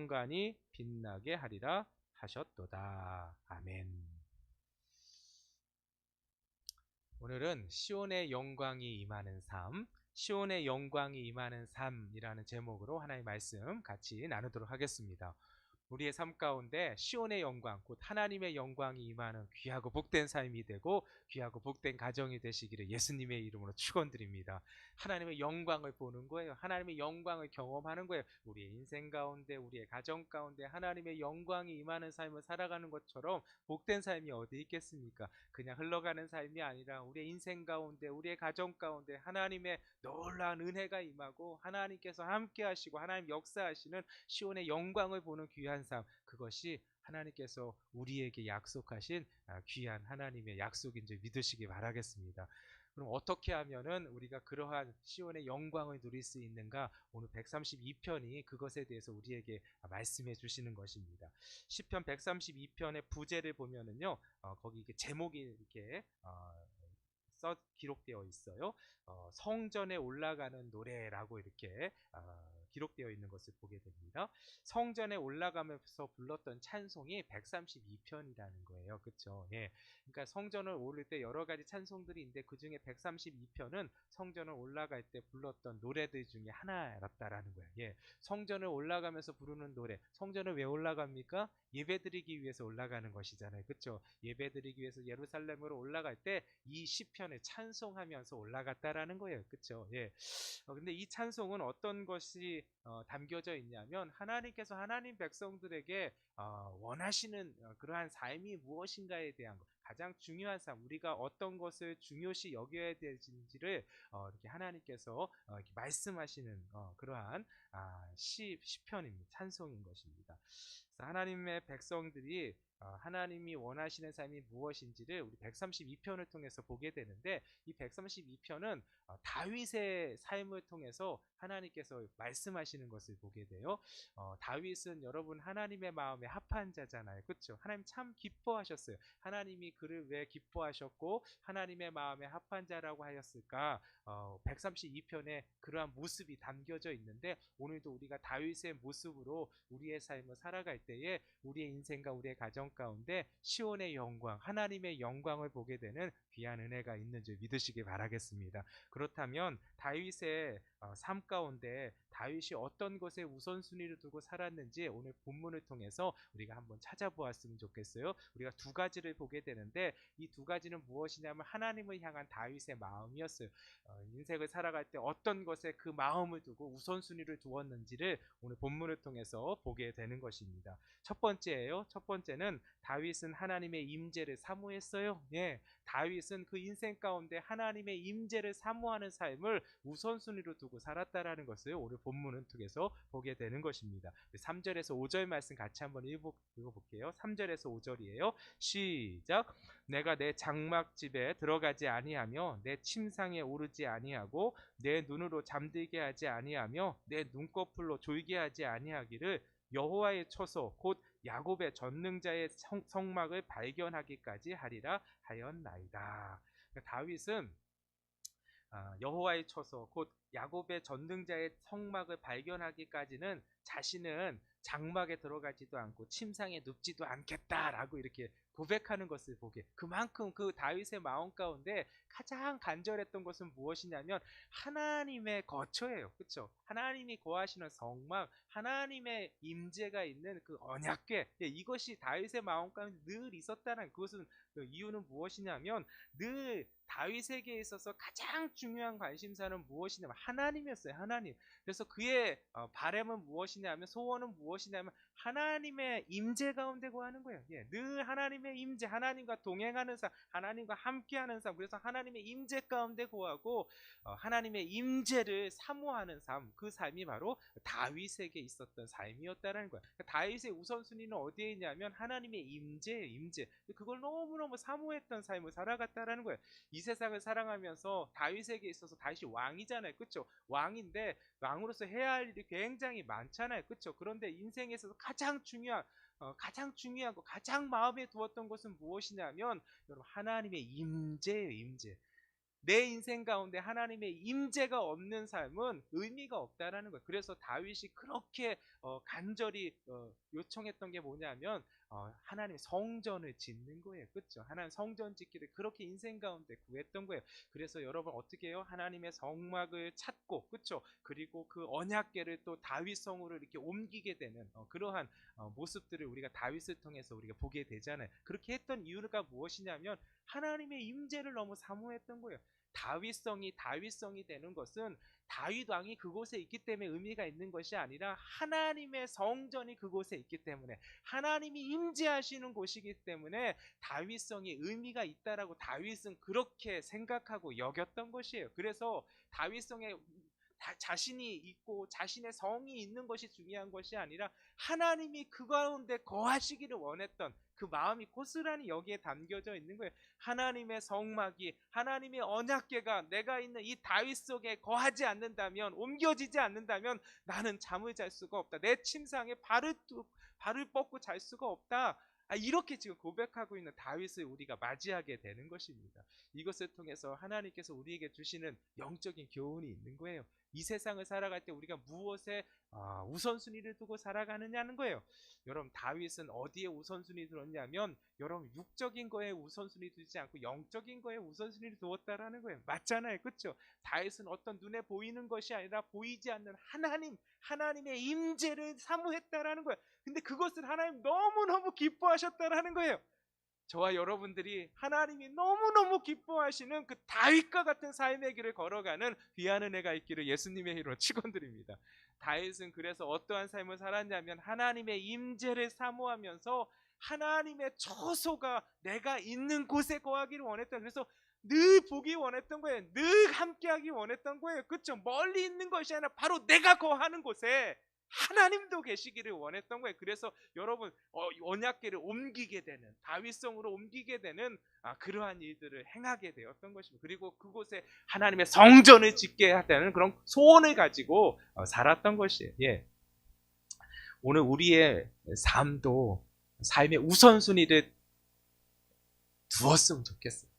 영광이 빛나게 하리라 하셨도다. 아멘. 오늘은 시온의 영광이 임하는 삶, 시온의 영광이 임하는 삶이라는 제목으로 하나님의 말씀 같이 나누도록 하겠습니다. 우리의 삶 가운데 시온의 영광, 곧 하나님의 영광이 임하는 귀하고 복된 삶이 되고 귀하고 복된 가정이 되시기를 예수님의 이름으로 축원드립니다. 하나님의 영광을 보는 거예요. 하나님의 영광을 경험하는 거예요. 우리의 인생 가운데, 우리의 가정 가운데 하나님의 영광이 임하는 삶을 살아가는 것처럼 복된 삶이 어디 있겠습니까? 그냥 흘러가는 삶이 아니라 우리의 인생 가운데, 우리의 가정 가운데 하나님의 놀라운 은혜가 임하고 하나님께서 함께 하시고 하나님 역사하시는 시온의 영광을 보는 귀한 삶, 그것이 하나님께서 우리에게 약속하신 귀한 하나님의 약속인 줄 믿으시기 바라겠습니다. 그럼 어떻게 하면은 우리가 그러한 시온의 영광을 누릴 수 있는가? 오늘 132편이 그것에 대해서 우리에게 말씀해 주시는 것입니다. 시편 132편의 부제를 보면은요, 거기 제목이 이렇게 기록되어 있어요. 성전에 올라가는 노래라고 이렇게 기록되어 있는 것을 보게 됩니다. 성전에 올라가면서 불렀던 찬송이 132편이라는 거예요. 그렇죠? 예. 그러니까 성전을 오를 때 여러 가지 찬송들이 있는데 그 중에 132편은 성전을 올라갈 때 불렀던 노래들 중에 하나였다라는 거예요. 예. 성전을 올라가면서 부르는 노래. 성전을 왜 올라갑니까? 예배드리기 위해서 올라가는 것이잖아요. 그렇죠? 예배드리기 위해서 예루살렘으로 올라갈 때 이 시편을 찬송하면서 올라갔다라는 거예요. 그렇죠? 예. 근데 이 찬송은 어떤 것이 담겨져 있냐면 하나님께서 하나님 백성들에게 원하시는 그러한 삶이 무엇인가에 대한 것, 가장 중요한 삶, 우리가 어떤 것을 중요시 여겨야 되는지를 이렇게 하나님께서 이렇게 말씀하시는 그러한 시편입니다. 찬송인 것입니다. 그래서 하나님의 백성들이 하나님이 원하시는 삶이 무엇인지를 우리 132편을 통해서 보게 되는데, 이 132편은 다윗의 삶을 통해서 하나님께서 말씀하시는 것을 보게 돼요. 다윗은 여러분 하나님의 마음에 합한 자잖아요. 그렇죠? 하나님 참 기뻐하셨어요. 하나님이 그를 왜 기뻐하셨고 하나님의 마음에 합한 자라고 하였을까? 132편에 그러한 모습이 담겨져 있는데, 오늘도 우리가 다윗의 모습으로 우리의 삶을 살아갈 때에 우리의 인생과 우리의 가정 가운데 시온의 영광, 하나님의 영광을 보게 되는 귀한 은혜가 있는 줄 믿으시기 바라겠습니다. 그렇다면 다윗의 삶 가운데 다윗이 어떤 것에 우선순위를 두고 살았는지 오늘 본문을 통해서 우리가 한번 찾아보았으면 좋겠어요. 우리가 두 가지를 보게 되는데, 이 두 가지는 무엇이냐면 하나님을 향한 다윗의 마음이었어요. 인생을 살아갈 때 어떤 것에 그 마음을 두고 우선순위를 두었는지를 오늘 본문을 통해서 보게 되는 것입니다. 첫 번째예요. 첫 번째는 다윗은 하나님의 임재를 사모했어요. 예, 다윗은 그 인생 가운데 하나님의 임재를 사모하는 삶을 우선순위로 두고 살았다라는 것을 오늘 본문을 통해서 보게 되는 것입니다. 3절에서 5절 말씀 같이 한번 읽어볼게요. 3절에서 5절이에요. 시작. 내가 내 장막집에 들어가지 아니하며 내 침상에 오르지 아니하고 내 눈으로 잠들게 하지 아니하며 내 눈꺼풀로 졸게 하지 아니하기를 여호와의 처소 곧 야곱의 전능자의 성막을 발견하기까지 하리라 하였나이다. 다윗은 여호와의 처소 곧 야곱의 전능자의 성막을 발견하기까지는 자신은 장막에 들어가지도 않고 침상에 눕지도 않겠다라고 이렇게 고백하는 것을 보게, 그만큼 그 다윗의 마음 가운데 가장 간절했던 것은 무엇이냐면 하나님의 거처예요. 그렇죠? 하나님이 거하시는 성막, 하나님의 임재가 있는 그 언약궤, 이것이 다윗의 마음 가운데 늘 있었다는, 그것은 그 이유는 무엇이냐면 늘 다윗에게 있어서 가장 중요한 관심사는 무엇이냐면 하나님이었어요. 하나님. 그래서 그의 바람은 무엇이냐면, 소원은 무엇이냐면 하나님의 임재 가운데 거하는 거예요. 예, 늘 하나님의 임재, 하나님과 동행하는 삶, 하나님과 함께하는 삶. 그래서 하나님의 임재 가운데 거하고 하나님의 임재를 사모하는 삶, 그 삶이 바로 다윗에게 있었던 삶이었다는 거예요. 그러니까 다윗의 우선순위는 어디에 있냐면 하나님의 임재예요. 임재. 그걸 너무너무 사모했던 삶을 살아갔다는 거예요. 이 세상을 사랑하면서 다윗에게 있어서 다윗이 왕이잖아요. 그렇죠? 왕인데 왕으로서 해야 할 일이 굉장히 많잖아요. 그렇죠? 그런데 인생에 있어서 가장 중요하고 가장 마음에 두었던 것은 무엇이냐면 여러분 하나님의 임재예요. 임재. 내 인생 가운데 하나님의 임재가 없는 삶은 의미가 없다라는 거예요. 그래서 다윗이 그렇게 간절히 요청했던 게 뭐냐면 하나님의 성전을 짓는 거예요. 그렇죠? 하나님 성전 짓기를 그렇게 인생 가운데 구했던 거예요. 그래서 여러분 어떻게 해요? 하나님의 성막을 찾고, 그렇죠? 그리고 그 언약궤를 또 다윗성으로 이렇게 옮기게 되는 그러한 모습들을 우리가 다윗을 통해서 우리가 보게 되잖아요. 그렇게 했던 이유가 무엇이냐면 하나님의 임재를 너무 사모했던 거예요. 다윗성이 되는 것은 다윗 왕이 그곳에 있기 때문에 의미가 있는 것이 아니라 하나님의 성전이 그곳에 있기 때문에, 하나님이 임재하시는 곳이기 때문에 다윗성이 의미가 있다라고 다윗은 그렇게 생각하고 여겼던 것이에요. 그래서 다윗성에 자신이 있고 자신의 성이 있는 것이 중요한 것이 아니라 하나님이 그 가운데 거하시기를 원했던 그 마음이 고스란히 여기에 담겨져 있는 거예요. 하나님의 성막이, 하나님의 언약궤가 내가 있는 이 다윗 속에 거하지 않는다면, 옮겨지지 않는다면 나는 잠을 잘 수가 없다. 내 침상에 발을 뻗고 잘 수가 없다. 이렇게 지금 고백하고 있는 다윗을 우리가 맞이하게 되는 것입니다. 이것을 통해서 하나님께서 우리에게 주시는 영적인 교훈이 있는 거예요. 이 세상을 살아갈 때 우리가 무엇에 우선순위를 두고 살아가느냐는 거예요. 여러분, 다윗은 어디에 우선순위 두었냐면, 여러분, 육적인 거에 우선순위 두지 않고 영적인 거에 우선순위를 두었다라는 거예요. 맞잖아요, 그렇죠? 다윗은 어떤 눈에 보이는 것이 아니라 보이지 않는 하나님의 임재를 사모했다라는 거예요. 근데 그것을 하나님 너무너무 기뻐하셨다라는 거예요. 저와 여러분들이 하나님이 너무너무 기뻐하시는 그 다윗과 같은 삶의 길을 걸어가는 귀한 은혜가 있기를 예수님의 이름으로 축원드립니다. 다윗은 그래서 어떠한 삶을 살았냐면 하나님의 임재를 사모하면서 하나님의 처소가 내가 있는 곳에 거하기를 원했다. 그래서 늘 보기 원했던 거예요. 늘 함께하기 원했던 거예요. 그렇죠? 멀리 있는 것이 아니라 바로 내가 거하는 곳에 하나님도 계시기를 원했던 거예요. 그래서 여러분, 언약궤를 옮기게 되는, 다윗성으로 옮기게 되는 그러한 일들을 행하게 되었던 것입니다. 그리고 그곳에 하나님의 성전을 짓게 하다는 그런 소원을 가지고 살았던 것이에요. 예. 오늘 우리의 삶도 삶의 우선순위를 두었으면 좋겠어요.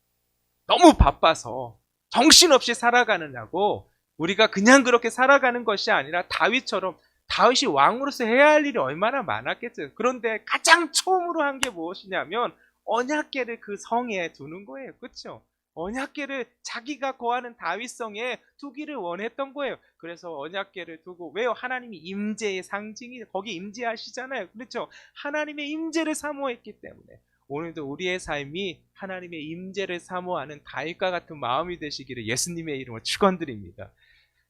너무 바빠서 정신없이 살아가느냐고 우리가 그냥 그렇게 살아가는 것이 아니라 다윗이 왕으로서 해야 할 일이 얼마나 많았겠어요. 그런데 가장 처음으로 한 게 무엇이냐면 언약궤를 그 성에 두는 거예요. 그렇죠? 언약궤를 자기가 거하는 다윗성에 두기를 원했던 거예요. 그래서 언약궤를 두고, 왜요? 하나님이 임재의 상징이 거기 임재하시잖아요. 그렇죠? 하나님의 임재를 사모했기 때문에 오늘도 우리의 삶이 하나님의 임재를 사모하는 다윗과 같은 마음이 되시기를 예수님의 이름으로 축원드립니다.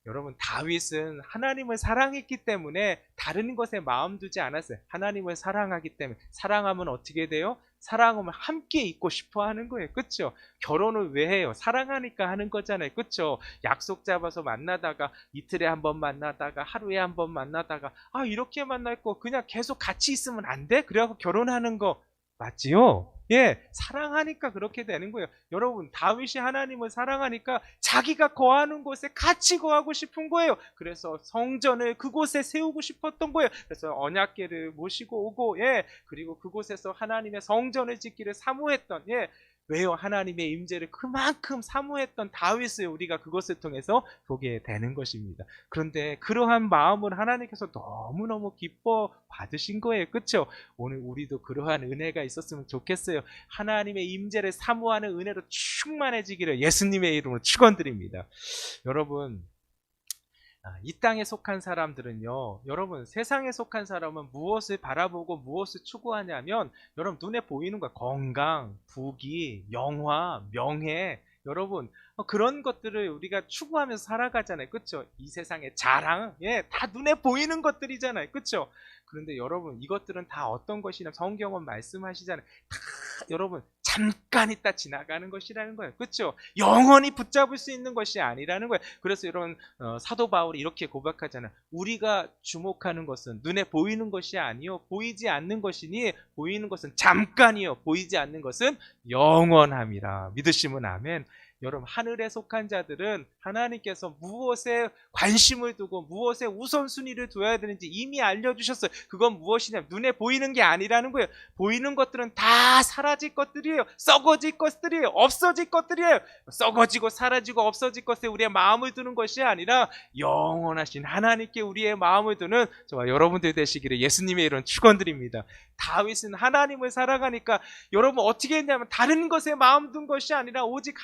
여러분, 다윗은 하나님을 사랑했기 때문에 다른 것에 마음 두지 않았어요. 하나님을 사랑하기 때문에. 사랑하면 어떻게 돼요? 사랑하면 함께 있고 싶어 하는 거예요. 그렇죠? 결혼을 왜 해요? 사랑하니까 하는 거잖아요. 그렇죠? 약속 잡아서 만나다가 이틀에 한 번 만나다가 하루에 한 번 만나다가 이렇게 만날 거 그냥 계속 같이 있으면 안 돼? 그래갖고 결혼하는 거 맞지요? 예, 사랑하니까 그렇게 되는 거예요. 여러분, 다윗이 하나님을 사랑하니까 자기가 거하는 곳에 같이 거하고 싶은 거예요. 그래서 성전을 그곳에 세우고 싶었던 거예요. 그래서 언약궤를 모시고 오고, 예, 그리고 그곳에서 하나님의 성전을 짓기를 사모했던, 예, 왜요? 하나님의 임재를 그만큼 사모했던 다윗을 우리가 그것을 통해서 보게 되는 것입니다. 그런데 그러한 마음을 하나님께서 너무너무 기뻐 받으신 거예요. 그렇죠? 오늘 우리도 그러한 은혜가 있었으면 좋겠어요. 하나님의 임재를 사모하는 은혜로 충만해지기를 예수님의 이름으로 축원드립니다. 여러분, 이 땅에 속한 사람들은요, 여러분, 세상에 속한 사람은 무엇을 바라보고 무엇을 추구하냐면, 여러분, 눈에 보이는 거야. 건강, 부귀, 영화, 명예. 여러분, 그런 것들을 우리가 추구하면서 살아가잖아요. 그렇죠? 이 세상의 자랑, 예, 다 눈에 보이는 것들이잖아요. 그렇죠? 그런데 여러분, 이것들은 다 어떤 것이냐, 성경은 말씀하시잖아요. 다 여러분, 잠깐 있다 지나가는 것이라는 거예요. 그렇죠? 영원히 붙잡을 수 있는 것이 아니라는 거예요. 그래서 여러분, 사도 바울이 이렇게 고백하잖아요. 우리가 주목하는 것은 눈에 보이는 것이 아니요 보이지 않는 것이니, 보이는 것은 잠깐이요 보이지 않는 것은 영원함이라. 믿으시면 아멘. 여러분, 하늘에 속한 자들은 하나님께서 무엇에 관심을 두고 무엇에 우선순위를 둬야 되는지 이미 알려주셨어요. 그건 무엇이냐? 눈에 보이는 게 아니라는 거예요. 보이는 것들은 다 사라질 것들이에요. 썩어질 것들이에요. 없어질 것들이에요. 썩어지고 사라지고 없어질 것에 우리의 마음을 두는 것이 아니라 영원하신 하나님께 우리의 마음을 두는 저와 여러분들 되시기를 예수님의 이름 축원드립니다. 다윗은 하나님을 살아가니까 여러분 어떻게 했냐면 다른 것에 마음 둔 것이 아니라 오직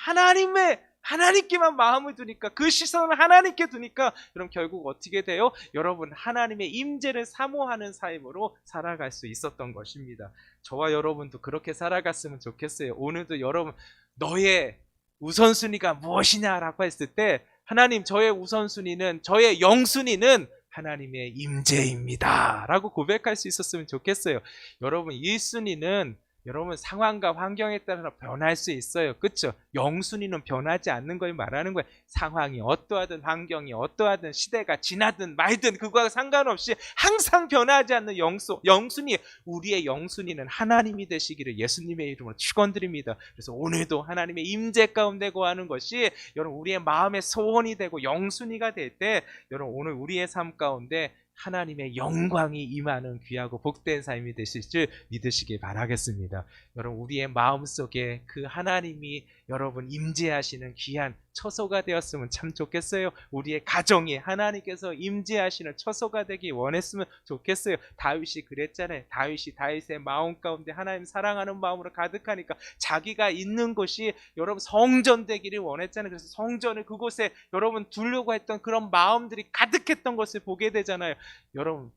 하나님께만 마음을 두니까, 그 시선을 하나님께 두니까 여러분 결국 어떻게 돼요? 여러분 하나님의 임재를 사모하는 삶으로 살아갈 수 있었던 것입니다. 저와 여러분도 그렇게 살아갔으면 좋겠어요. 오늘도 여러분 너의 우선순위가 무엇이냐라고 했을 때 하나님, 저의 우선순위는, 저의 영순위는 하나님의 임재입니다 라고 고백할 수 있었으면 좋겠어요. 여러분 1순위는 여러분 상황과 환경에 따라 변할 수 있어요. 그렇죠? 영순위는 변하지 않는 걸 말하는 거예요. 상황이 어떠하든 환경이 어떠하든 시대가 지나든 말든 그거와 상관없이 항상 변하지 않는 영순위, 우리의 영순위는 하나님이 되시기를 예수님의 이름으로 축원드립니다. 그래서 오늘도 하나님의 임재 가운데 거하는 것이 여러분 우리의 마음의 소원이 되고 영순위가 될 때 여러분 오늘 우리의 삶 가운데 하나님의 영광이 임하는 귀하고 복된 삶이 되실 줄 믿으시길 바라겠습니다. 여러분 우리의 마음속에 그 하나님이 여러분 임재하시는 귀한 처소가 되었으면 참 좋겠어요. 우리의 가정이 하나님께서 임재하시는 처소가 되기 원했으면 좋겠어요. 다윗이 그랬잖아요. 다윗의 마음 가운데 하나님 사랑하는 마음으로 가득하니까 자기가 있는 곳이 여러분 성전 되기를 원했잖아요. 그래서 성전을 그곳에 여러분 두려고 했던 그런 마음들이 가득했던 것을 보게 되잖아요. 여러분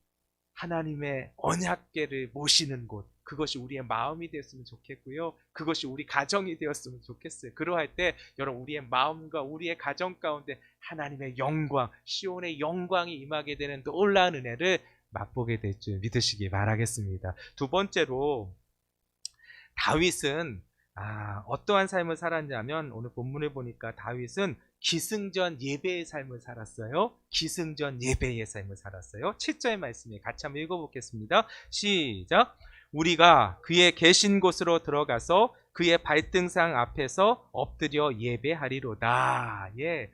하나님의 언약궤를 모시는 곳, 그것이 우리의 마음이 되었으면 좋겠고요. 그것이 우리 가정이 되었으면 좋겠어요. 그러할 때 여러분 우리의 마음과 우리의 가정 가운데 하나님의 영광, 시온의 영광이 임하게 되는 놀라운 은혜를 맛보게 될 줄 믿으시기 바라겠습니다. 두 번째로 다윗은 어떠한 삶을 살았냐면 오늘 본문을 보니까 다윗은 기승전 예배의 삶을 살았어요. 기승전 예배의 삶을 살았어요. 7절 말씀에 같이 한번 읽어보겠습니다. 시작. 우리가 그의 계신 곳으로 들어가서 그의 발등상 앞에서 엎드려 예배하리로다. 예,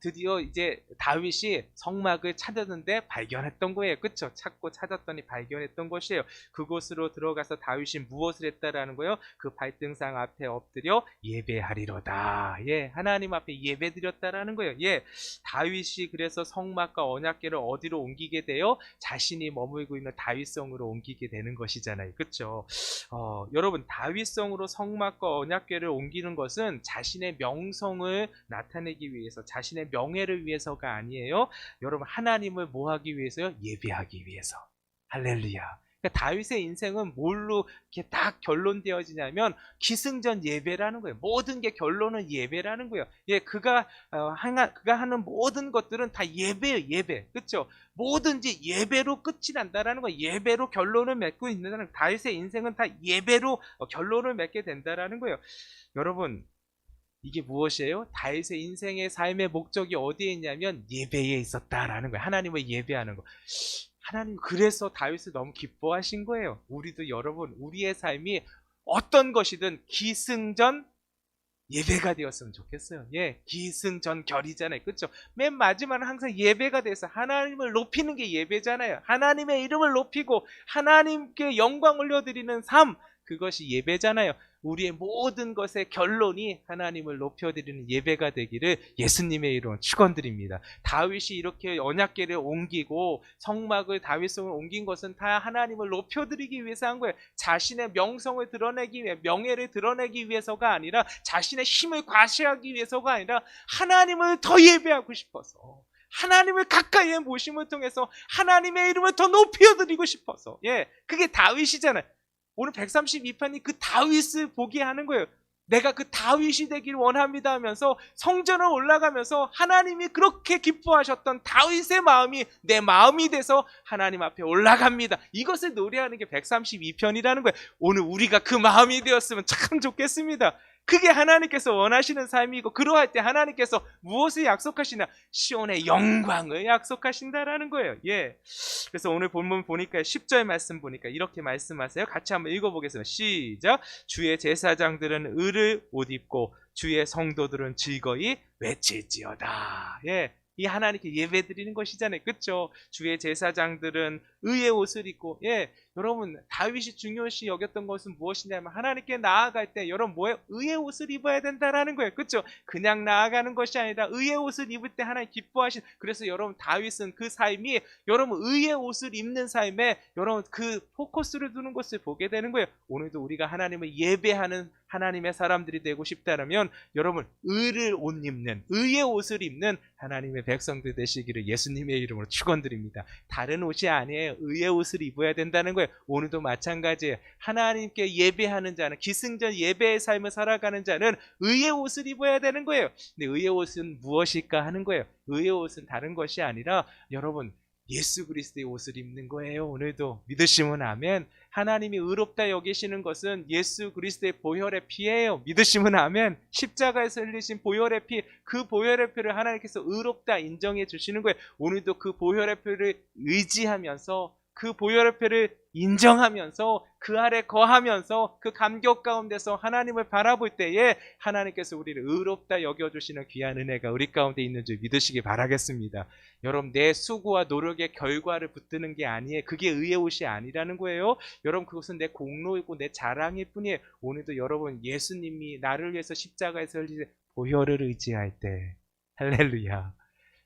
드디어 이제 다윗이 성막을 찾았는데 발견했던 거예요. 그렇죠? 찾고 찾았더니 발견했던 것이에요. 그곳으로 들어가서 다윗이 무엇을 했다라는 거예요? 그 발등상 앞에 엎드려 예배하리로다. 예, 하나님 앞에 예배드렸다라는 거예요. 예, 다윗이 그래서 성막과 언약궤를 어디로 옮기게 돼요? 자신이 머물고 있는 다윗성으로 옮기게 되는 것이잖아요. 그렇죠? 여러분 다윗성으로 성막과 언약궤를 옮기는 것은 자신의 명성을 나타내기 위해서, 자신의 명예를 위해서가 아니에요. 여러분 하나님을 뭐 하기 위해서요? 예배하기 위해서. 할렐루야. 그러니까 다윗의 인생은 뭘로 이렇게 딱 결론되어지냐면 기승전 예배라는 거예요. 모든 게 결론은 예배라는 거예요. 예, 그가 하는 모든 것들은 다 예배예요. 예배. 그렇죠? 뭐든지 예배로 끝이 난다라는 거예요. 예배로 결론을 맺고 있는, 다윗의 인생은 다 예배로 결론을 맺게 된다라는 거예요. 여러분 이게 무엇이에요? 다윗의 인생의 삶의 목적이 어디에 있냐면 예배에 있었다라는 거예요. 하나님을 예배하는 거. 하나님 그래서 다윗을 너무 기뻐하신 거예요. 우리도 여러분 우리의 삶이 어떤 것이든 기승전 예배가 되었으면 좋겠어요. 예, 기승전결이잖아요. 그렇죠? 맨 마지막은 항상 예배가 돼서 하나님을 높이는 게 예배잖아요. 하나님의 이름을 높이고 하나님께 영광 올려드리는 삶, 그것이 예배잖아요. 우리의 모든 것의 결론이 하나님을 높여드리는 예배가 되기를 예수님의 이름으로 축원드립니다. 다윗이 이렇게 언약궤를 옮기고 성막을 다윗성을 옮긴 것은 다 하나님을 높여드리기 위해서 한 거예요. 자신의 명성을 드러내기 위해, 명예를 드러내기 위해서가 아니라, 자신의 힘을 과시하기 위해서가 아니라 하나님을 더 예배하고 싶어서, 하나님을 가까이에 모심을 통해서 하나님의 이름을 더 높여드리고 싶어서. 예, 그게 다윗이잖아요. 오늘 132편이 그 다윗을 보게 하는 거예요. 내가 그 다윗이 되길 원합니다 하면서 성전을 올라가면서 하나님이 그렇게 기뻐하셨던 다윗의 마음이 내 마음이 돼서 하나님 앞에 올라갑니다. 이것을 노래하는 게 132편이라는 거예요. 오늘 우리가 그 마음이 되었으면 참 좋겠습니다. 그게 하나님께서 원하시는 삶이고, 그러할 때 하나님께서 무엇을 약속하시나? 시온의 영광을 약속하신다라는 거예요. 예. 그래서 오늘 본문 보니까 10절 말씀 보니까 이렇게 말씀하세요. 같이 한번 읽어보겠습니다. 시작. 주의 제사장들은 의를 옷 입고 주의 성도들은 즐거이 외칠지어다. 예. 이 하나님께 예배 드리는 것이잖아요. 그렇죠? 주의 제사장들은 의의 옷을 입고, 예, 여러분 다윗이 중요시 여겼던 것은 무엇이냐면 하나님께 나아갈 때 여러분 뭐예요? 의의 옷을 입어야 된다라는 거예요. 그렇죠? 그냥 나아가는 것이 아니라 의의 옷을 입을 때 하나님 기뻐하신. 그래서 여러분 다윗은 그 삶이 여러분 의의 옷을 입는 삶에 여러분 그 포커스를 두는 것을 보게 되는 거예요. 오늘도 우리가 하나님을 예배하는 하나님의 사람들이 되고 싶다면 여러분 의를 옷 입는, 의의 옷을 입는 하나님의 백성들 되시기를 예수님의 이름으로 축원드립니다. 다른 옷이 아니에요. 의의 옷을 입어야 된다는 거예요. 오늘도 마찬가지예요. 하나님께 예배하는 자는, 기승전 예배의 삶을 살아가는 자는 의의 옷을 입어야 되는 거예요. 근데 의의 옷은 무엇일까 하는 거예요. 의의 옷은 다른 것이 아니라 여러분 예수 그리스도의 옷을 입는 거예요. 오늘도 믿으시면 아멘. 하나님이 의롭다 여기시는 것은 예수 그리스도의 보혈의 피예요. 믿으시면 아멘. 십자가에서 흘리신 보혈의 피, 그 보혈의 피를 하나님께서 의롭다 인정해 주시는 거예요. 오늘도 그 보혈의 피를 의지하면서, 그 보혈의 피를 인정하면서, 그 아래 거하면서, 그 감격 가운데서 하나님을 바라볼 때에 하나님께서 우리를 의롭다 여겨주시는 귀한 은혜가 우리 가운데 있는 줄 믿으시기 바라겠습니다. 여러분 내 수고와 노력의 결과를 붙드는 게 아니에요. 그게 의의 옷이 아니라는 거예요. 여러분 그것은 내 공로이고 내 자랑일 뿐이에요. 오늘도 여러분 예수님이 나를 위해서 십자가에서 흘리신 보혈을 의지할 때, 할렐루야,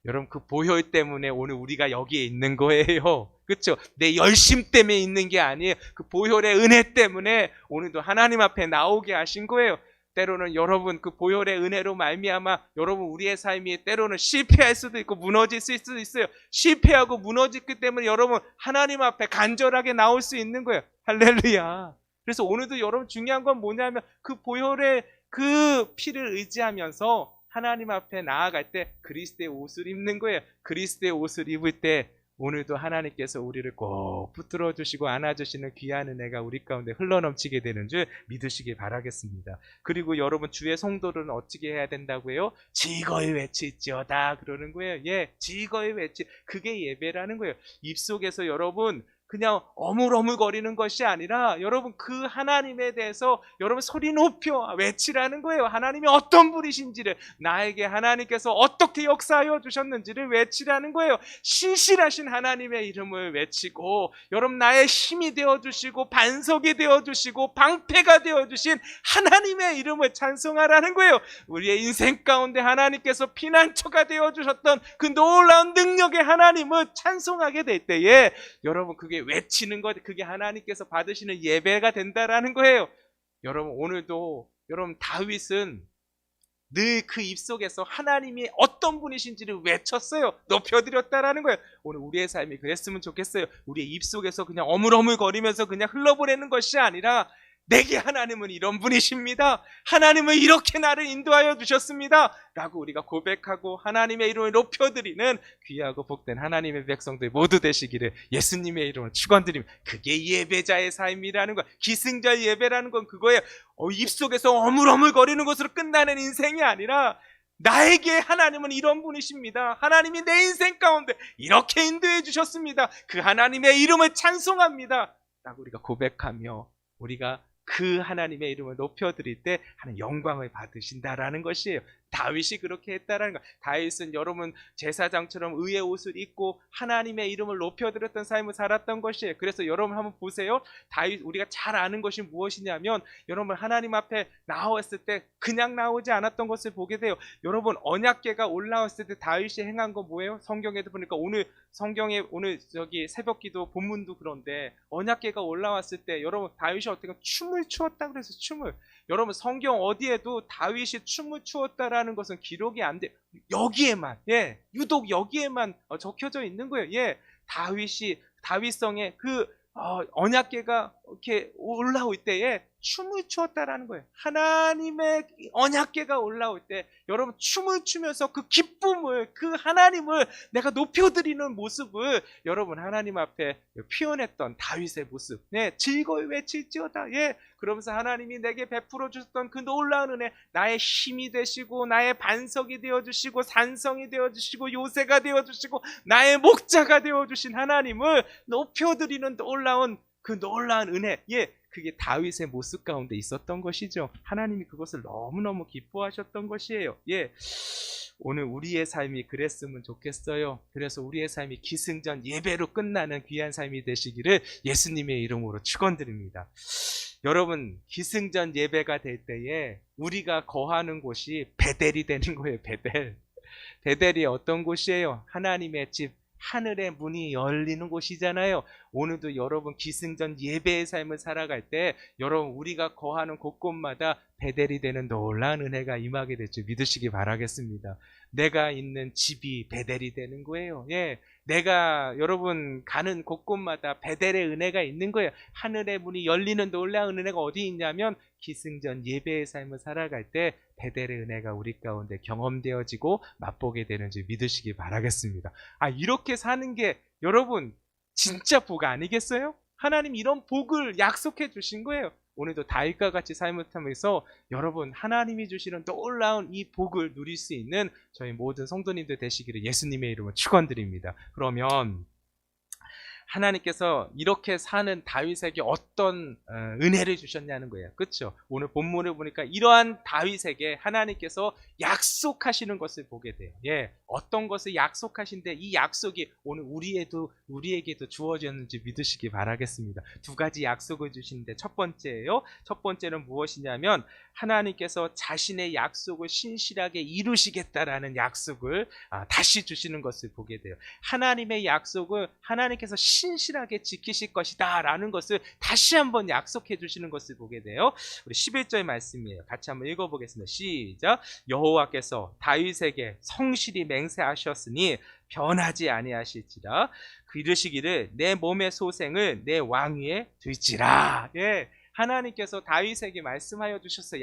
여러분 그 보혈 때문에 오늘 우리가 여기에 있는 거예요. 그렇죠? 내 열심 때문에 있는 게 아니에요. 그 보혈의 은혜 때문에 오늘도 하나님 앞에 나오게 하신 거예요. 때로는 여러분 그 보혈의 은혜로 말미암아 여러분 우리의 삶이 때로는 실패할 수도 있고 무너질 수도 있어요. 실패하고 무너졌기 때문에 여러분 하나님 앞에 간절하게 나올 수 있는 거예요. 할렐루야. 그래서 오늘도 여러분 중요한 건 뭐냐면 그 보혈의 그 피를 의지하면서 하나님 앞에 나아갈 때 그리스도의 옷을 입는 거예요. 그리스도의 옷을 입을 때 오늘도 하나님께서 우리를 꼭 붙들어 주시고 안아주시는 귀한 은혜가 우리 가운데 흘러넘치게 되는 줄 믿으시기 바라겠습니다. 그리고 여러분 주의 성도들은 어떻게 해야 된다고요? 즐거이 외칠지어다 그러는 거예요. 예, 즐거이 그게 예배라는 거예요. 입속에서 여러분 그냥 어물어물거리는 것이 아니라 여러분 그 하나님에 대해서 여러분 소리 높여 외치라는 거예요. 하나님이 어떤 분이신지를, 나에게 하나님께서 어떻게 역사하여 주셨는지를 외치라는 거예요. 신실하신 하나님의 이름을 외치고 여러분 나의 힘이 되어주시고 반석이 되어주시고 방패가 되어주신 하나님의 이름을 찬송하라는 거예요. 우리의 인생 가운데 하나님께서 피난처가 되어주셨던 그 놀라운 능력의 하나님을 찬송하게 될 때에 여러분 그게 외치는 것, 그게 하나님께서 받으시는 예배가 된다라는 거예요. 여러분 오늘도 여러분 다윗은 늘 그 입속에서 하나님이 어떤 분이신지를 외쳤어요. 높여드렸다라는 거예요. 오늘 우리의 삶이 그랬으면 좋겠어요. 우리의 입속에서 그냥 어물어물거리면서 그냥 흘러보내는 것이 아니라 내게 하나님은 이런 분이십니다. 하나님은 이렇게 나를 인도하여 주셨습니다. 라고 우리가 고백하고 하나님의 이름을 높여드리는 귀하고 복된 하나님의 백성들 모두 되시기를 예수님의 이름으로 축원드립니다. 그게 예배자의 삶이라는 거야. 기승전 예배라는 건 그거예요. 입속에서 어물어물거리는 것으로 끝나는 인생이 아니라 나에게 하나님은 이런 분이십니다. 하나님이 내 인생 가운데 이렇게 인도해 주셨습니다. 그 하나님의 이름을 찬송합니다. 라고 우리가 고백하며 우리가 그 하나님의 이름을 높여드릴 때 하는 영광을 받으신다라는 것이에요. 다윗이 그렇게 했다라는 거. 다윗은 여러분 제사장처럼 의의 옷을 입고 하나님의 이름을 높여드렸던 삶을 살았던 것이에요. 그래서 여러분 한번 보세요. 다윗, 우리가 잘 아는 것이 무엇이냐면 여러분 하나님 앞에 나왔을 때 그냥 나오지 않았던 것을 보게 돼요. 여러분 언약궤가 올라왔을 때 다윗이 행한 건 뭐예요? 성경에도 보니까 오늘 성경에 오늘 저기 새벽기도 본문도 그런데 언약궤가 올라왔을 때 여러분 다윗이 어떻게 춤을 추었다 그래서 춤을, 여러분 성경 어디에도 다윗이 춤을 추었다라는 것은 기록이 안 돼. 여기에만, 예, 유독 여기에만 적혀져 있는 거예요. 예, 다윗성의 그 언약궤가 이렇게 올라올 때에 춤을 추었다라는 거예요. 하나님의 언약궤가 올라올 때 여러분 춤을 추면서 그 기쁨을, 그 하나님을 내가 높여드리는 모습을 여러분 하나님 앞에 표현했던 다윗의 모습. 네, 즐거이 외칠지어다. 예, 그러면서 하나님이 내게 베풀어 주셨던 그 놀라운 은혜, 나의 힘이 되시고 나의 반석이 되어주시고 산성이 되어주시고 요새가 되어주시고 나의 목자가 되어주신 하나님을 높여드리는 그 놀라운 은혜, 예, 그게 다윗의 모습 가운데 있었던 것이죠. 하나님이 그것을 너무너무 기뻐하셨던 것이에요. 예, 오늘 우리의 삶이 그랬으면 좋겠어요. 그래서 우리의 삶이 기승전 예배로 끝나는 귀한 삶이 되시기를 예수님의 이름으로 축원드립니다. 여러분, 기승전 예배가 될 때에 우리가 거하는 곳이 베델이 되는 거예요. 베델이 어떤 곳이에요? 하나님의 집, 하늘의 문이 열리는 곳이잖아요. 오늘도 여러분 기승전 예배의 삶을 살아갈 때 여러분 우리가 거하는 곳곳마다 베델이 되는 놀라운 은혜가 임하게 될 줄 믿으시기 바라겠습니다. 내가 있는 집이 베델이 되는 거예요. 예, 내가 여러분 가는 곳곳마다 베델의 은혜가 있는 거예요. 하늘의 문이 열리는 놀라운 은혜가 어디 있냐면 기승전 예배의 삶을 살아갈 때 베델의 은혜가 우리 가운데 경험되어지고 맛보게 되는 줄 믿으시기 바라겠습니다. 이렇게 사는 게 여러분 진짜 복 아니겠어요? 하나님 이런 복을 약속해 주신 거예요. 오늘도 다윗과 같이 삶을 통해서 여러분 하나님이 주시는 놀라운 이 복을 누릴 수 있는 저희 모든 성도님들 되시기를 예수님의 이름으로 축원드립니다. 그러면 하나님께서 이렇게 사는 다윗에게 어떤 은혜를 주셨냐는 거예요. 그렇죠? 오늘 본문을 보니까 이러한 다윗에게 하나님께서 약속하시는 것을 보게 돼요. 예, 어떤 것을 약속하신데 이 약속이 오늘 우리에게도 주어졌는지 믿으시기 바라겠습니다. 두 가지 약속을 주시는데 첫 번째는 무엇이냐면 하나님께서 자신의 약속을 신실하게 이루시겠다라는 약속을 다시 주시는 것을 보게 돼요. 하나님의 약속을 하나님께서 신실하게 지키실 것이다 라는 것을 다시 한번 약속해 주시는 것을 보게 돼요. 우리 11절 말씀이에요. 같이 한번 읽어보겠습니다. 시작. 여호와께서 다윗에게 성실히 맹세하셨으니 변하지 아니하실지라. 그 이르시기를 내 몸의 소생을 내 왕위에 둘지라. 예, 하나님께서 다윗에게 말씀하여 주셨어요.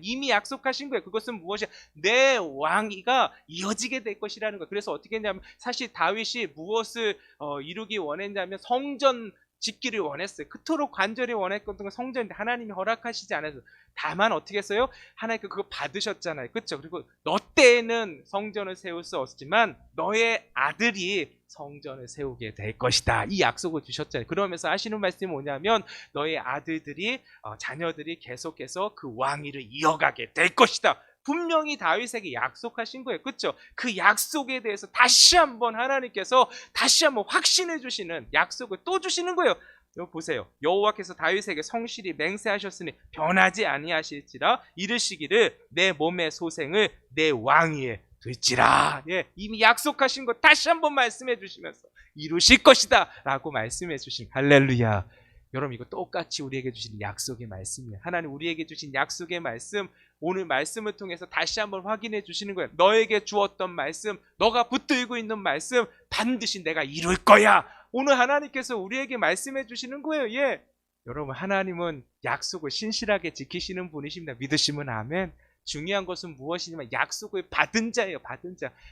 이미 약속하신 거예요. 그것은 무엇이야? 내 왕위가 이어지게 될 것이라는 거예요. 그래서 어떻게 했냐면 사실 다윗이 무엇을 이루기 원했냐면 성전 짓기를 원했어요. 그토록 간절히 원했던 건 성전인데 하나님이 허락하시지 않아서. 다만 어떻게 했어요? 하나님께 그거 받으셨잖아요. 그렇죠? 그리고 너 때에는 성전을 세울 수 없지만 너의 아들이 성전을 세우게 될 것이다. 이 약속을 주셨잖아요. 그러면서 하시는 말씀이 뭐냐면 너의 아들들이 자녀들이 계속해서 그 왕위를 이어가게 될 것이다. 분명히 다윗에게 약속하신 거예요. 그렇죠? 그 약속에 대해서 다시 한번 하나님께서 다시 한번 확신해 주시는 약속을 또 주시는 거예요. 여기 보세요. 여호와께서 다윗에게 성실히 맹세하셨으니 변하지 아니하실지라. 이르시기를 내 몸의 소생을 내 왕위에 둘지라. 예, 이미 약속하신 거 다시 한번 말씀해 주시면서 이루실 것이다 라고 말씀해 주신 할렐루야. 여러분 이거 똑같이 우리에게 주신 약속의 말씀이에요. 하나님 우리에게 주신 약속의 말씀, 오늘 말씀을 통해서 다시 한번 확인해 주시는 거예요. 너에게 주었던 말씀, 너가 붙들고 있는 말씀 반드시 내가 이룰 거야. 오늘 하나님께서 우리에게 말씀해 주시는 거예요. 예, 여러분 하나님은 약속을 신실하게 지키시는 분이십니다. 믿으시면 아멘. 중요한 것은 무엇이냐면 약속을 받은 자예요.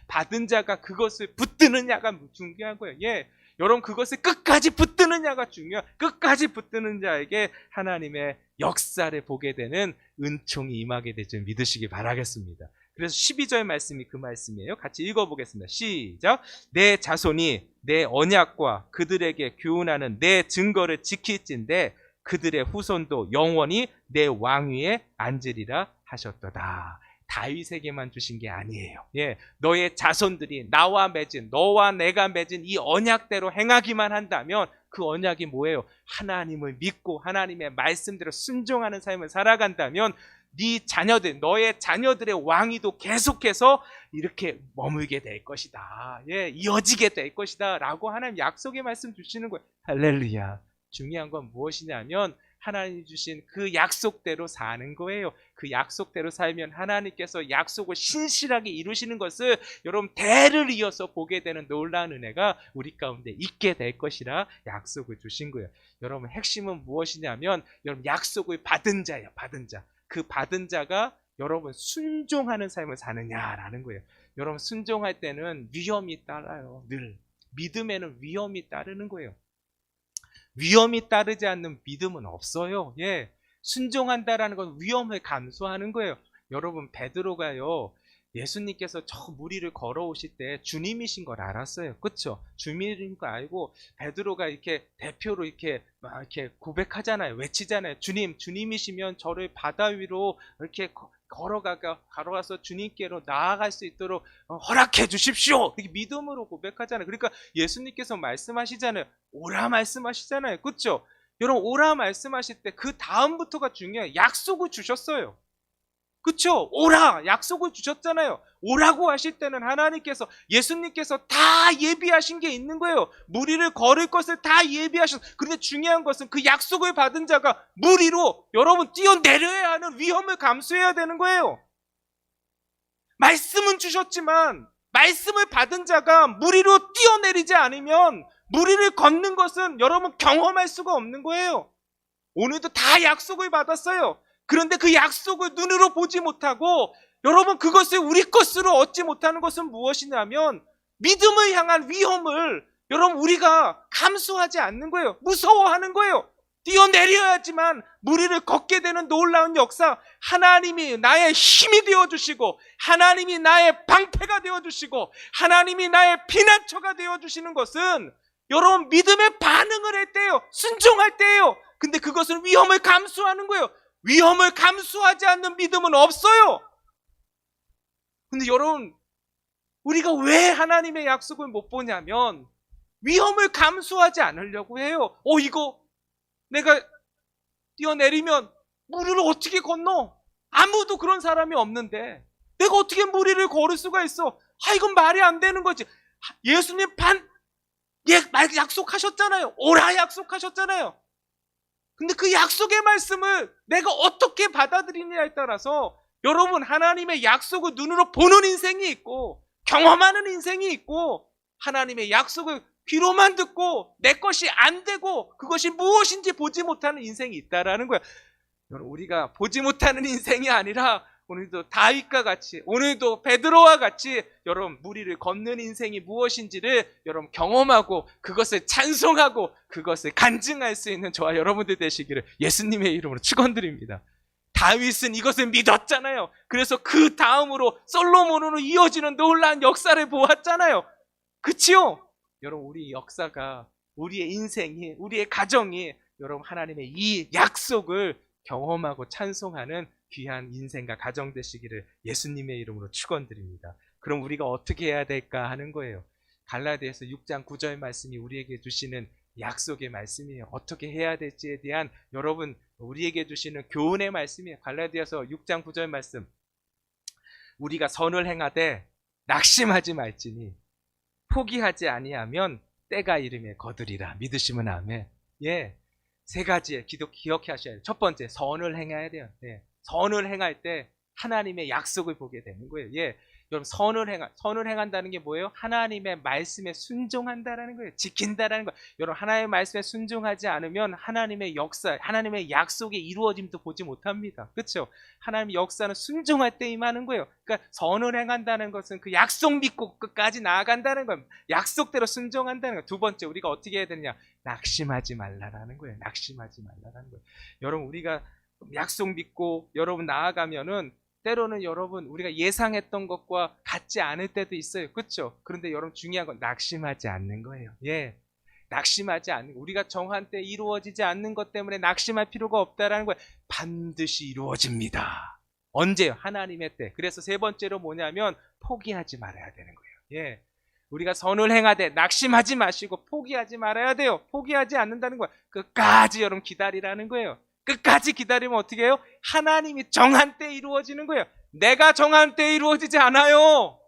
받은 자가 그것을 붙드느냐가 중요한 거예요. 예, 여러분 그것을 끝까지 붙드느냐가 중요해요. 끝까지 붙드는 자에게 하나님의 역사를 보게 되는 은총이 임하게 될 줄 믿으시기 바라겠습니다. 그래서 12절 말씀이 그 말씀이에요. 같이 읽어보겠습니다. 시작. 내 자손이 내 언약과 그들에게 교훈하는 내 증거를 지킬진대 그들의 후손도 영원히 내 왕위에 앉으리라 하셨도다. 다윗에게만 주신 게 아니에요. 예, 너의 자손들이 너와 내가 맺은 이 언약대로 행하기만 한다면 그 언약이 뭐예요? 하나님을 믿고 하나님의 말씀대로 순종하는 삶을 살아간다면 너의 자녀들의 왕위도 계속해서 이렇게 머물게 될 것이다. 예, 이어지게 될 것이다 라고 하나님 약속의 말씀 주시는 거예요. 할렐루야. 중요한 건 무엇이냐면 하나님이 주신 그 약속대로 사는 거예요. 그 약속대로 살면 하나님께서 약속을 신실하게 이루시는 것을 여러분 대를 이어서 보게 되는 놀라운 은혜가 우리 가운데 있게 될 것이라 약속을 주신 거예요. 여러분 핵심은 무엇이냐면 여러분 약속을 받은 자예요. 받은 자. 그 받은 자가 여러분 순종하는 삶을 사느냐라는 거예요. 여러분 순종할 때는 위험이 따라요. 늘 믿음에는 위험이 따르는 거예요. 위험이 따르지 않는 믿음은 없어요. 예, 순종한다라는 건 위험을 감수하는 거예요. 여러분 베드로가요, 예수님께서 저 무리를 걸어오실 때 주님이신 걸 알았어요. 그렇죠? 주님인 거 알고 베드로가 이렇게 대표로 이렇게 막 이렇게 고백하잖아요. 외치잖아요. 주님이시면 저를 바다 위로 이렇게 걸어가서 주님께로 나아갈 수 있도록 허락해 주십시오. 이렇게 믿음으로 고백하잖아요. 그러니까 예수님께서 말씀하시잖아요. 오라 말씀하시잖아요. 그렇죠? 여러분 오라 말씀하실 때 그 다음부터가 중요해요. 약속을 주셨어요. 그쵸? 오라! 약속을 주셨잖아요. 오라고 하실 때는 하나님께서, 예수님께서 다 예비하신 게 있는 거예요. 무리를 걸을 것을 다 예비하셨어요. 그런데 중요한 것은 그 약속을 받은 자가 무리로 여러분 뛰어내려야 하는 위험을 감수해야 되는 거예요. 말씀은 주셨지만 말씀을 받은 자가 무리로 뛰어내리지 않으면 무리를 걷는 것은 여러분 경험할 수가 없는 거예요. 오늘도 다 약속을 받았어요. 그런데 그 약속을 눈으로 보지 못하고 여러분 그것을 우리 것으로 얻지 못하는 것은 무엇이냐면 믿음을 향한 위험을 여러분 우리가 감수하지 않는 거예요. 무서워하는 거예요. 뛰어내려야지만 무리를 걷게 되는 놀라운 역사, 하나님이 나의 힘이 되어주시고 하나님이 나의 방패가 되어주시고 하나님이 나의 피난처가 되어주시는 것은 여러분 믿음의 반응을 할 때예요. 순종할 때예요. 근데 그것은 위험을 감수하는 거예요. 위험을 감수하지 않는 믿음은 없어요. 근데 여러분 우리가 왜 하나님의 약속을 못 보냐면 위험을 감수하지 않으려고 해요. 이거 내가 뛰어내리면 무리를 어떻게 건너? 아무도 그런 사람이 없는데 내가 어떻게 무리를 걸을 수가 있어? 이건 말이 안 되는 거지. 예수님 약속하셨잖아요. 오라 약속하셨잖아요. 근데 그 약속의 말씀을 내가 어떻게 받아들이느냐에 따라서 여러분 하나님의 약속을 눈으로 보는 인생이 있고 경험하는 인생이 있고 하나님의 약속을 귀로만 듣고 내 것이 안 되고 그것이 무엇인지 보지 못하는 인생이 있다라는 거야. 여러분 우리가 보지 못하는 인생이 아니라 오늘도 다윗과 같이 오늘도 베드로와 같이 여러분 무리를 걷는 인생이 무엇인지를 여러분 경험하고 그것을 찬송하고 그것을 간증할 수 있는 저와 여러분들 되시기를 예수님의 이름으로 축원드립니다. 다윗은 이것을 믿었잖아요. 그래서 그 다음으로 솔로몬으로 이어지는 놀라운 역사를 보았잖아요. 그치요? 여러분 우리 역사가 우리의 인생이 우리의 가정이 여러분 하나님의 이 약속을 경험하고 찬송하는 귀한 인생과 가정 되시기를 예수님의 이름으로 축원드립니다. 그럼 우리가 어떻게 해야 될까 하는 거예요. 갈라디아서 6장 9절 말씀이 우리에게 주시는 약속의 말씀이에요. 어떻게 해야 될지에 대한 여러분 우리에게 주시는 교훈의 말씀이에요. 갈라디아서 6장 9절 말씀. 우리가 선을 행하되 낙심하지 말지니 포기하지 아니하면 때가 이름에 거두리라. 믿으시면 아멘. 예, 세 가지의 기억해 하셔야 돼요. 첫 번째, 선을 행해야 돼요. 네. 선을 행할 때 하나님의 약속을 보게 되는 거예요. 예, 여러분 선을 행한다는 게 뭐예요? 하나님의 말씀에 순종한다라는 거예요. 지킨다라는 거예요. 여러분 하나님의 말씀에 순종하지 않으면 하나님의 역사, 하나님의 약속의 이루어짐도 보지 못합니다. 그렇죠? 하나님의 역사는 순종할 때 임하는 거예요. 그러니까 선을 행한다는 것은 그 약속 믿고 끝까지 나아간다는 거예요. 약속대로 순종한다는 거예요. 두 번째, 우리가 어떻게 해야 되느냐? 낙심하지 말라라는 거예요. 낙심하지 말라라는 거예요. 여러분 우리가 약속 믿고 여러분 나아가면은 때로는 여러분 우리가 예상했던 것과 같지 않을 때도 있어요. 그렇죠? 그런데 여러분 중요한 건 낙심하지 않는 거예요. 예, 낙심하지 않는 거. 우리가 정한 때 이루어지지 않는 것 때문에 낙심할 필요가 없다라는 거예요. 반드시 이루어집니다. 언제요? 하나님의 때. 그래서 세 번째로 뭐냐면 포기하지 말아야 되는 거예요. 예, 우리가 선을 행하되 낙심하지 마시고 포기하지 말아야 돼요. 포기하지 않는다는 거예요. 끝까지 여러분 기다리라는 거예요. 끝까지 기다리면 어떻게 해요? 하나님이 정한 때 이루어지는 거예요. 내가 정한 때 이루어지지 않아요.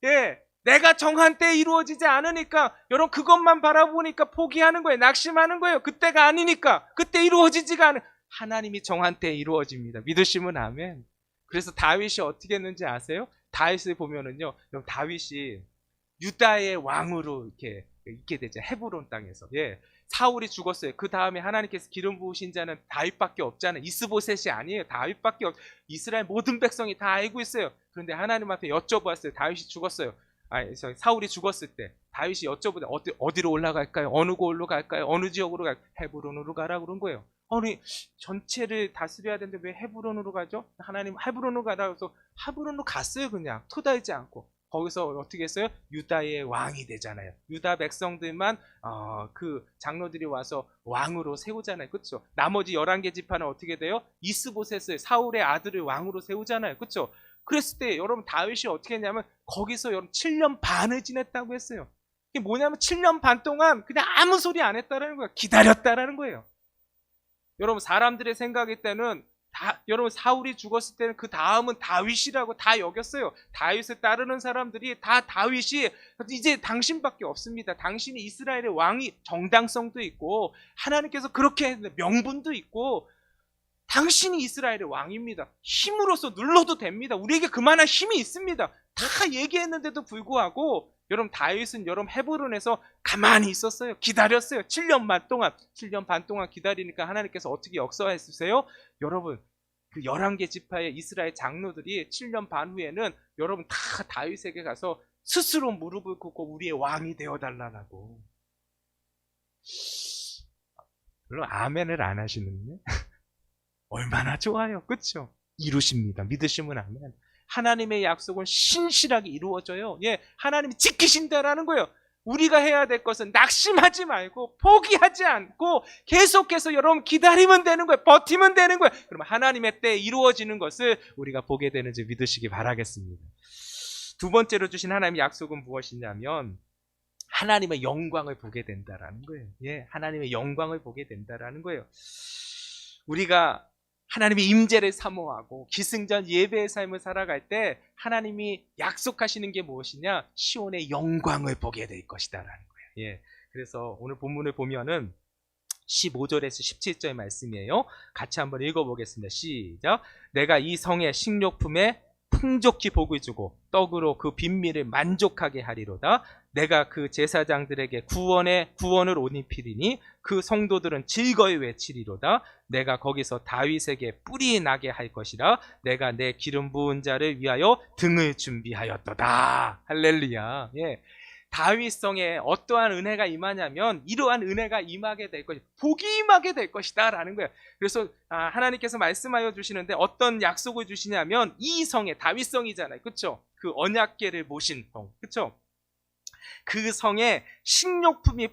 예, 내가 정한 때에 이루어지지 않으니까 여러분 그것만 바라보니까 포기하는 거예요. 낙심하는 거예요. 그때가 아니니까. 그때 이루어지지가 않아요. 하나님이 정한 때에 이루어집니다. 믿으시면 아멘. 그래서 다윗이 어떻게 했는지 아세요? 다윗을 보면은요, 다윗이 유다의 왕으로 이렇게 있게 되죠. 헤브론 땅에서. 예. 사울이 죽었어요. 그 다음에 하나님께서 기름 부으신 자는 다윗밖에 없잖아요. 이스보셋이 아니에요. 다윗밖에 없. 이스라엘 모든 백성이 다 알고 있어요. 그런데 하나님 앞에 여쭤보았어요. 다윗이 죽었어요. 사울이 죽었을 때 다윗이 여쭤보다 어디로 올라갈까요? 어느 곳으로 갈까요? 어느 지역으로 갈까요? 헤브론으로 가라 그런 거예요. 아니 전체를 다스려야 되는데 왜 헤브론으로 가죠? 하나님 헤브론으로 가라 그래서 헤브론으로 갔어요. 그냥 토달지 않고. 거기서 어떻게 했어요? 유다의 왕이 되잖아요. 유다 백성들만 그 장로들이 와서 왕으로 세우잖아요. 그렇죠? 나머지 11개 지파는 어떻게 돼요? 이스보셋을 사울의 아들을 왕으로 세우잖아요. 그렇죠? 그랬을 때 여러분 다윗이 어떻게 했냐면 거기서 여러분 7년 반을 지냈다고 했어요. 이게 뭐냐면 7년 반 동안 그냥 아무 소리 안 했다라는 거예요. 기다렸다라는 거예요. 여러분 사람들의 생각일 때는 여러분 사울이 죽었을 때는 그 다음은 다윗이라고 다 여겼어요. 다윗을 따르는 사람들이 다 다윗이 이제 당신밖에 없습니다. 당신이 이스라엘의 왕이 정당성도 있고 하나님께서 그렇게 했는데 명분도 있고 당신이 이스라엘의 왕입니다. 힘으로써 눌러도 됩니다. 우리에게 그만한 힘이 있습니다. 다 얘기했는데도 불구하고 여러분 다윗은 여러분 헤브론에서 가만히 있었어요. 기다렸어요. 7년 반 동안 기다리니까 하나님께서 어떻게 역사했으세요? 여러분 그 11개 지파의 이스라엘 장로들이 7년 반 후에는 여러분 다 다윗에게 가서 스스로 무릎을 꿇고 우리의 왕이 되어달라고. 물론 아멘을 안 하시는데 얼마나 좋아요. 그렇죠? 이루십니다. 믿으시면 아멘. 하나님의 약속은 신실하게 이루어져요. 예, 하나님이 지키신다라는 거예요. 우리가 해야 될 것은 낙심하지 말고 포기하지 않고 계속해서 여러분 기다리면 되는 거예요. 버티면 되는 거예요. 그러면 하나님의 때에 이루어지는 것을 우리가 보게 되는지 믿으시기 바라겠습니다. 두 번째로 주신 하나님의 약속은 무엇이냐면 하나님의 영광을 보게 된다라는 거예요. 예, 하나님의 영광을 보게 된다라는 거예요. 우리가 하나님의 임재를 사모하고 기승전 예배의 삶을 살아갈 때 하나님이 약속하시는 게 무엇이냐? 시온의 영광을 보게 될 것이다라는 거예요. 예. 그래서 오늘 본문을 보면은 15절에서 17절 말씀이에요. 같이 한번 읽어보겠습니다. 시작. 내가 이 성의 식료품에 풍족히 복을 주고 떡으로 그 빈미를 만족하게 하리로다. 내가 그 제사장들에게 구원을 옷 입히리니 그 성도들은 즐거이 외치리로다. 내가 거기서 다윗에게 뿔이 나게 할 것이라. 내가 내 기름 부은 자를 위하여 등을 준비하였도다. 할렐루야. 예. 다윗성에 어떠한 은혜가 임하냐면 이러한 은혜가 임하게 될 것이 복이 임하게 될 것이다 라는 거예요. 그래서 하나님께서 말씀하여 주시는데 어떤 약속을 주시냐면 이 성에 다윗성이잖아요. 그렇죠? 그 언약궤를 모신 성. 그렇죠? 그 성에 식료품이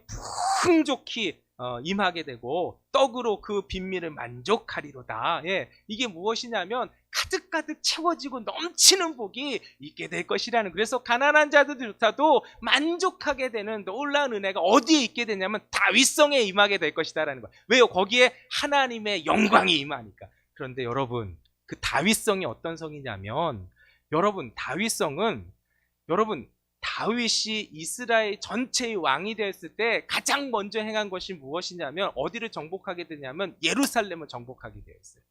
풍족히 임하게 되고 떡으로 그 빈미를 만족하리로다. 예, 이게 무엇이냐면 가득가득 채워지고 넘치는 복이 있게 될 것이라는. 그래서 가난한 자들조차도 만족하게 되는 놀라운 은혜가 어디에 있게 되냐면 다윗성에 임하게 될 것이다라는 거예요. 왜요? 거기에 하나님의 영광이 임하니까. 그런데 여러분 그 다윗성이 어떤 성이냐면 여러분 다윗성은 다윗이 이스라엘 전체의 왕이 되었을 때 가장 먼저 행한 것이 무엇이냐면 어디를 정복하게 되냐면 예루살렘을 정복하게 되었어요.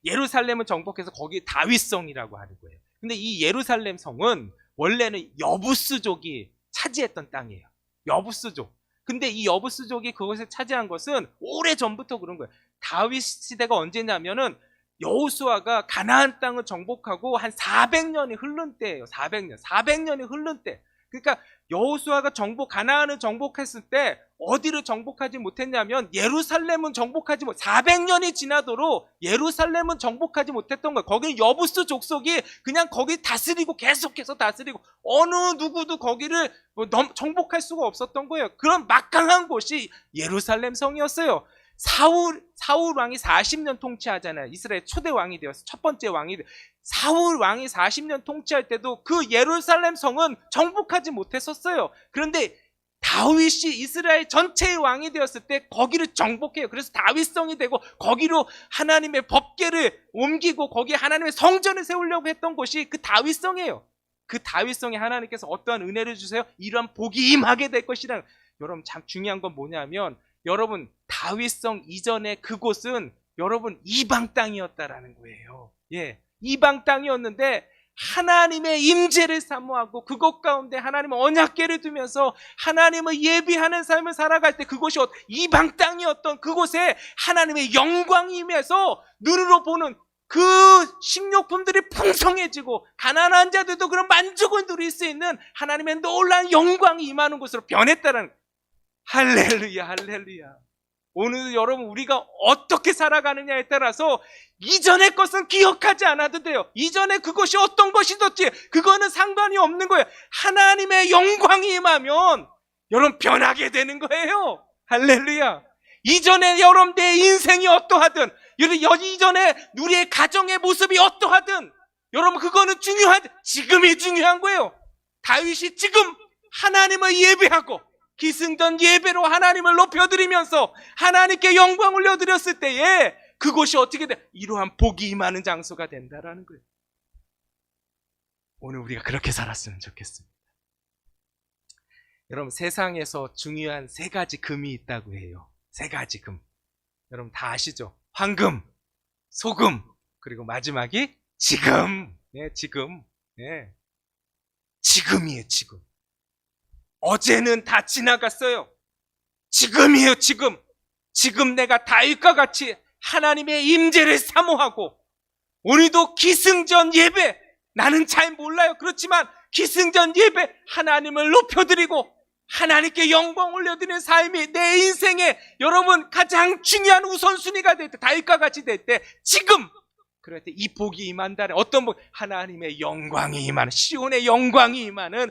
예루살렘을 정복해서 거기 다윗성이라고 하는 거예요. 근데 이 예루살렘 성은 원래는 여부스족이 차지했던 땅이에요. 여부스족. 근데 이 여부스족이 그것을 차지한 것은 오래전부터 그런 거예요. 다윗 시대가 언제냐면은 여호수아가 가나안 땅을 정복하고 한 400년이 흐른 때예요. 400년이 흐른 때. 그러니까 여호수아가 가나안을 정복했을 때 어디를 정복하지 못했냐면 예루살렘은 정복하지 못. 400년이 지나도록 예루살렘은 정복하지 못했던 거예요. 거기는 여부스 족속이 그냥 거기 다스리고 계속해서 다스리고 어느 누구도 거기를 정복할 수가 없었던 거예요. 그런 막강한 곳이 예루살렘 성이었어요. 사울 왕이 40년 통치하잖아요. 이스라엘 초대 왕이 되어서 첫 번째 왕이 되어서 사울 왕이 40년 통치할 때도 그 예루살렘 성은 정복하지 못했었어요. 그런데 다윗이 이스라엘 전체의 왕이 되었을 때 거기를 정복해요. 그래서 다윗성이 되고 거기로 하나님의 법궤를 옮기고 거기에 하나님의 성전을 세우려고 했던 곳이 그 다윗성이에요. 그 다윗성에 하나님께서 어떠한 은혜를 주세요? 이러한 복이 임하게 될 것이라. 여러분 참 중요한 건 뭐냐면 여러분 다윗성 이전에 그곳은 여러분 이방 땅이었다라는 거예요. 예, 이방 땅이었는데 하나님의 임재를 사모하고 그곳 가운데 하나님의 언약궤를 두면서 하나님을 예비하는 삶을 살아갈 때 그곳이 이방 땅이었던 그곳에 하나님의 영광이 임해서 눈으로 보는 그 식료품들이 풍성해지고 가난한 자들도 그런 만족을 누릴 수 있는 하나님의 놀라운 영광이 임하는 곳으로 변했다는. 할렐루야, 할렐루야. 오늘 여러분 우리가 어떻게 살아가느냐에 따라서 이전의 것은 기억하지 않아도 돼요. 이전에 그것이 어떤 것이든지 그거는 상관이 없는 거예요. 하나님의 영광이 임하면 여러분 변하게 되는 거예요. 할렐루야. 이전에 여러분 내 인생이 어떠하든 이전에 우리의 가정의 모습이 어떠하든 여러분 그거는 지금이 중요한 거예요. 다윗이 지금 하나님을 예배하고 기승전 예배로 하나님을 높여드리면서 하나님께 영광 올려드렸을 때에 그곳이 어떻게 돼? 이러한 복이 임하는 장소가 된다라는 거예요. 오늘 우리가 그렇게 살았으면 좋겠습니다. 여러분 세상에서 중요한 3가지 금이 있다고 해요. 3가지 금. 여러분 다 아시죠? 황금, 소금, 그리고 마지막이 지금. 네, 지금. 네. 지금이에요, 지금. 어제는 다 지나갔어요. 지금이에요, 지금. 지금 내가 다윗과 같이 하나님의 임재를 사모하고 오늘도 기승전 예배, 나는 잘 몰라요. 그렇지만 기승전 예배 하나님을 높여드리고 하나님께 영광 올려드리는 삶이 내 인생에 여러분 가장 중요한 우선순위가 될 때, 다윗과 같이 될 때, 지금 그럴 때 이 복이 임한다는, 어떤 복? 하나님의 영광이 임하는, 시온의 영광이 임하는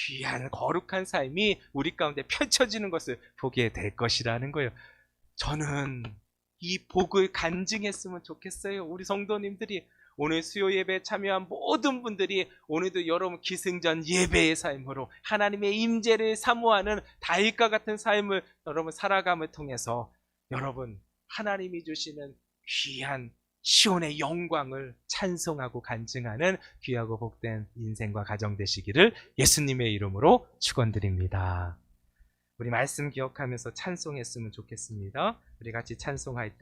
귀한 거룩한 삶이 우리 가운데 펼쳐지는 것을 보게 될 것이라는 거예요. 저는 이 복을 간증했으면 좋겠어요. 우리 성도님들이 오늘 수요 예배에 참여한 모든 분들이 오늘도 여러분 기승전 예배의 삶으로 하나님의 임재를 사모하는 다윗과 같은 삶을 여러분 살아감을 통해서 여러분 하나님이 주시는 귀한 시온의 영광을 찬송하고 간증하는 귀하고 복된 인생과 가정 되시기를 예수님의 이름으로 축원드립니다. 우리 말씀 기억하면서 찬송했으면 좋겠습니다. 우리 같이 찬송할 때